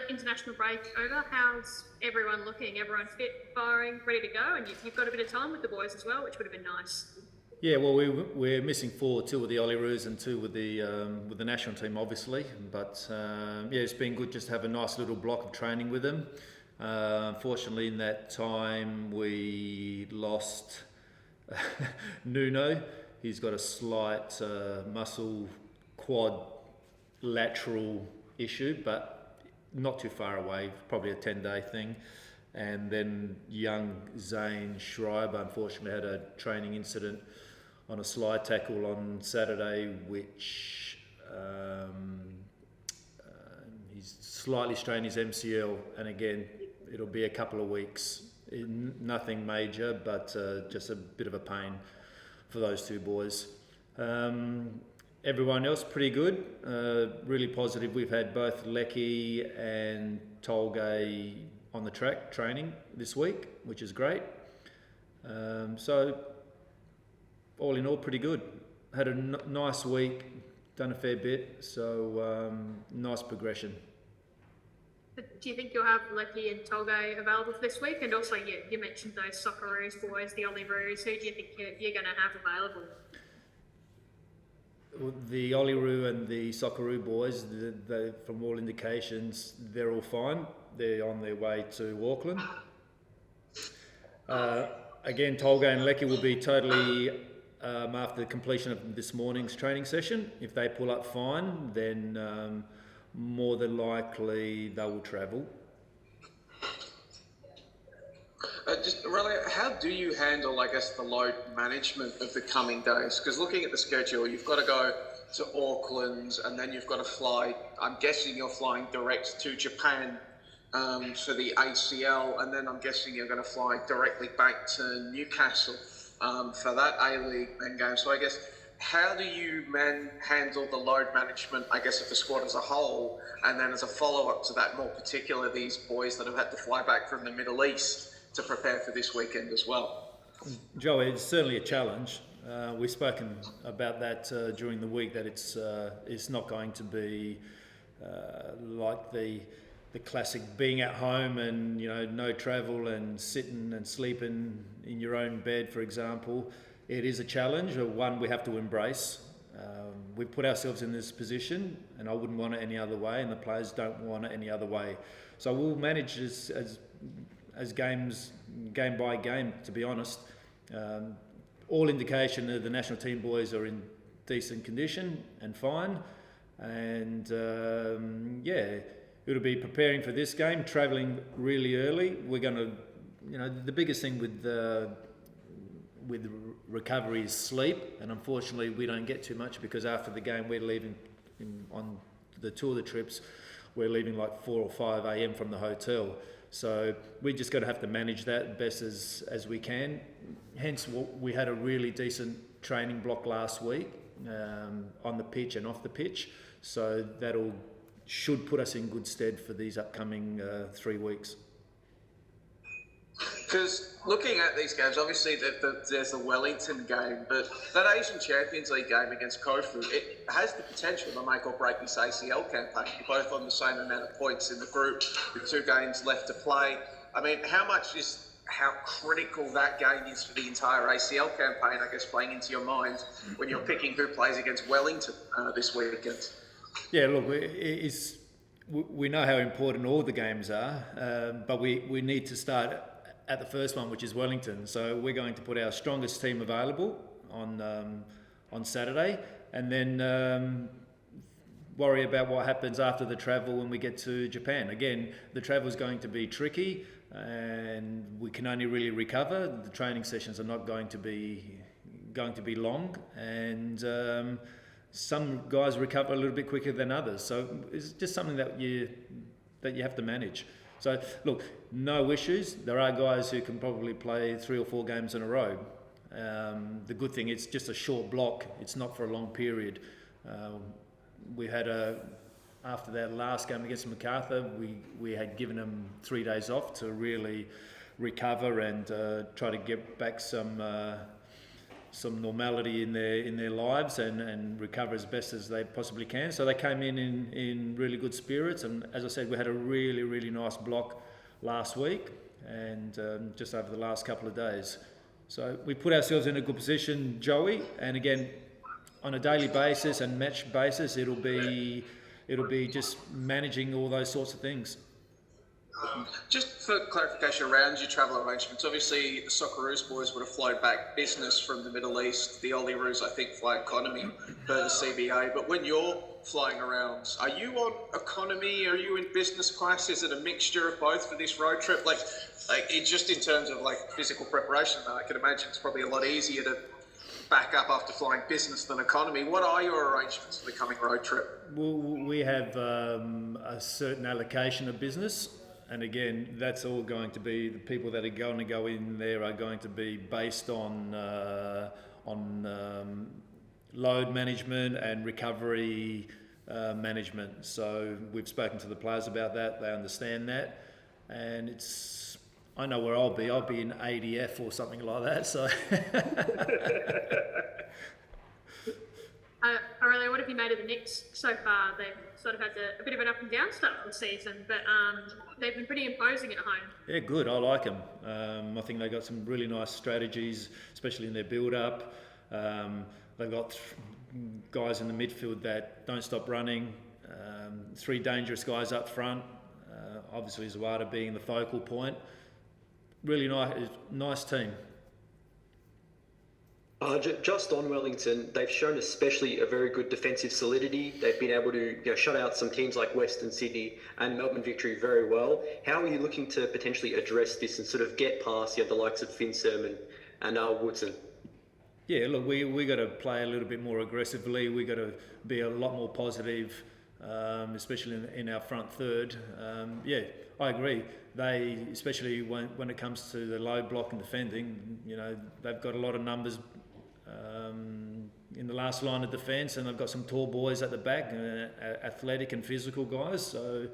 international break over. How's everyone looking? Everyone fit, firing, ready to go? And you've got a bit of time with the boys as well, which would have been nice. Yeah, well, we're missing two with the Olyroos and two with the national team, obviously. But yeah, it's been good just to have a nice little block of training with them. Unfortunately, in that time, we lost Nuno. He's got a slight muscle quad lateral issue, but not too far away, probably a 10-day thing. And then young Zane Schreiber unfortunately had a training incident on a slide tackle on Saturday, which he's slightly strained his MCL, and again, it'll be a couple of weeks. Nothing major, but just a bit of a pain for those two boys. Everyone else pretty good, really positive. We've had both Lecky and Tolgay on the track training this week, which is great. So all in all, pretty good. Had a nice week, done a fair bit, so nice progression. But do you think you'll have Lecky and Tolgay available for this week? And also, you mentioned those Socceroos boys, the Olyroos. Who do you think you're going to have available? The Olyroo and the Socceroo boys, from all indications, they're all fine. They're on their way to Auckland. Again, Tolgay and Lecky will be totally after the completion of this morning's training session. If they pull up fine, then more than likely they will travel. Just Aurelio, how do you handle, I guess, the load management of the coming days? Because looking at the schedule, you've got to go to Auckland and then you've got to fly. I'm guessing you're flying direct to Japan for the ACL, and then I'm guessing you're going to fly directly back to Newcastle for that A-League end game. So I guess, how do you handle the load management, I guess, of the squad as a whole, and then as a follow-up to that, more particular, these boys that have had to fly back from the Middle East to prepare for this weekend as well? Joe, it's certainly a challenge. We've spoken about that during the week, that it's not going to be like the classic being at home and no travel and sitting and sleeping in your own bed, for example. It is a challenge, one we have to embrace. We've put ourselves in this position, and I wouldn't want it any other way, and the players don't want it any other way. So we'll manage as game by game, to be honest. All indication that the national team boys are in decent condition and fine, and it'll be preparing for this game, travelling really early. We're going to, the biggest thing with recovery is sleep, and unfortunately we don't get too much, because after the game we're leaving on two of the trips, we're leaving like 4 or 5 a.m. from the hotel. So we just got to have to manage that best as we can. Hence, we had a really decent training block last week on the pitch and off the pitch. So should put us in good stead for these upcoming 3 weeks. Because looking at these games, obviously there's the Wellington game, but that Asian Champions League game against Kofu, it has the potential to make or break this ACL campaign. You're both on the same amount of points in the group with 2 games left to play. I mean, how critical that game is for the entire ACL campaign, I guess, playing into your mind when you're picking who plays against Wellington this weekend? Yeah, look, we know how important all the games are, but we need to start at the first one, which is Wellington. So we're going to put our strongest team available on Saturday, and then worry about what happens after the travel when we get to Japan. Again, the travel is going to be tricky, and we can only really recover. The training sessions are not going to be long, and some guys recover a little bit quicker than others. So it's just something that you have to manage. So look, no issues. There are guys who can probably play 3 or 4 games in a row. The good thing, it's just a short block. It's not for a long period. We had after that last game against MacArthur, we had given them 3 days off to really recover and try to get back some some normality in their lives and recover as best as they possibly can. So they came in really good spirits, and as I said, we had a really nice block last week and just over the last couple of days. So we put ourselves in a good position, Joey, and again, on a daily basis and match basis, it'll be just managing all those sorts of things. Just for clarification around your travel arrangements, obviously the Socceroos boys would have flown back business from the Middle East. The Olyroos, I think, fly economy per the CBA. But when you're flying around, are you on economy? Are you in business class? Is it a mixture of both for this road trip? Like it just in terms of like physical preparation, I can imagine it's probably a lot easier to back up after flying business than economy. What are your arrangements for the coming road trip? Well, we have a certain allocation of business. And again, that's all going to be, the people that are going to go in there are going to be based on load management and recovery management. So we've spoken to the players about that. They understand that, and I know where I'll be. I'll be in ADF or something like that. So. Aurelio, what have you made of the Knicks so far? They've sort of had a bit of an up and down start to the season, but they've been pretty imposing at home. Yeah, good. I like them. I think they've got some really nice strategies, especially in their build-up. They've got guys in the midfield that don't stop running, 3 dangerous guys up front, obviously Zawada being the focal point. Really nice team. Just on Wellington, they've shown especially a very good defensive solidity. They've been able to shut out some teams like Western Sydney and Melbourne Victory very well. How are you looking to potentially address this and sort of get past the likes of Finn Sermon and Woodson? Yeah, look, we got to play a little bit more aggressively. We got to be a lot more positive, especially in our front third. Yeah, I agree. They, especially when it comes to the low block and defending, they've got a lot of numbers in the last line of defence, and they've got some tall boys at the back, athletic and physical guys. So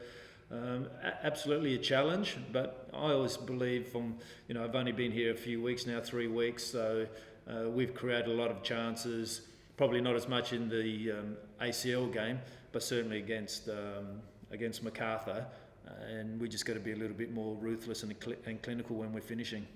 absolutely a challenge. But I always believe I've only been here a few weeks now, 3 weeks, so we've created a lot of chances. Probably not as much in the ACL game, but certainly against MacArthur. And we just got to be a little bit more ruthless and clinical when we're finishing.